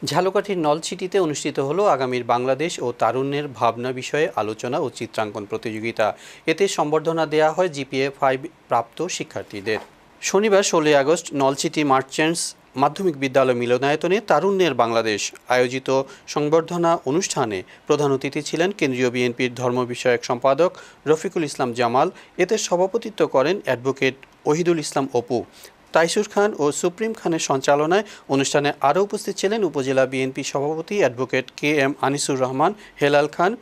ঝালকাঠির নলছিটিতে অনুষ্ঠিত হলো আগামীর বাংলাদেশ ও তারুণ্যের ভাবনা বিষয়ে আলোচনা ও চিত্রাঙ্কন প্রতিযোগিতা। এতে সম্বর্ধনা দেওয়া হয় GPA-5 প্রাপ্ত শিক্ষার্থীদের। শনিবার 16 আগস্ট নলছিটি মার্চেন্টস মাধ্যমিক বিদ্যালয় মিলনায়তনে তারুণ্যের বাংলাদেশ আয়োজিত সংবর্ধনা অনুষ্ঠানে প্রধান অতিথি ছিলেন কেন্দ্রীয় বিএনপির ধর্ম বিষয়ক সম্পাদক রফিকুল ইসলাম জামাল। এতে সভাপতিত্ব করেন অ্যাডভোকেট ওহিদুল ইসলাম অপু। তাইসুর খান ও সুপ্রিম খানের সঞ্চালনায় অনুষ্ঠানে আরও উপস্থিত ছিলেন উপজেলা বিএনপি সভাপতি অ্যাডভোকেট KM আনিসুর রহমান, হেলাল খান,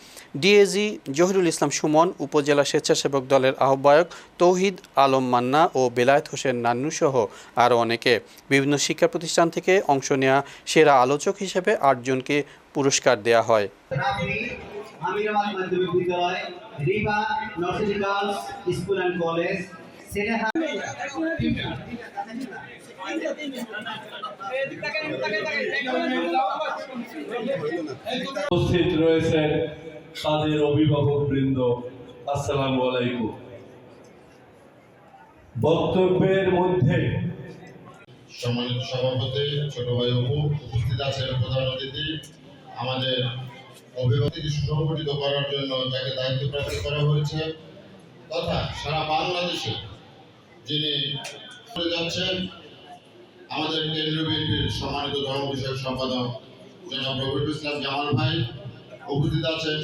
ডিএজি জহিরুল ইসলাম সুমন, উপজেলা স্বেচ্ছাসেবক দলের আহ্বায়ক তৌহিদ আলম মান্না ও বেলায়েত হোসেন নান্নু সহ আরও অনেকে। বিভিন্ন শিক্ষা প্রতিষ্ঠান থেকে অংশ নেওয়া সেরা আলোচক হিসেবে 8 জনকে পুরস্কার দেওয়া হয়। উপস্থিত রয়েছেন তাদের অভিভাবক বৃন্দ, আসসালামু আলাইকুম। বক্তব্যের মধ্যে সম্মানিত সভাপতি ছোট ভাই অপু, উপস্থিত আছেন প্রধান অতিথি, আমাদের অভিভাবককে সুসংগঠিত করার জন্য যাকে দায়িত্ব প্রাপ্ত করা হয়েছে তথা সারা বাংলাদেশে যিনি যাচ্ছেন আমাদের কেন্দ্রীয় বিএনপির সম্মানিত ধর্ম বিষয়ক সম্পাদক জনাব রফিকুল ইসলাম জামাল ভাই উপস্থিত আছেন।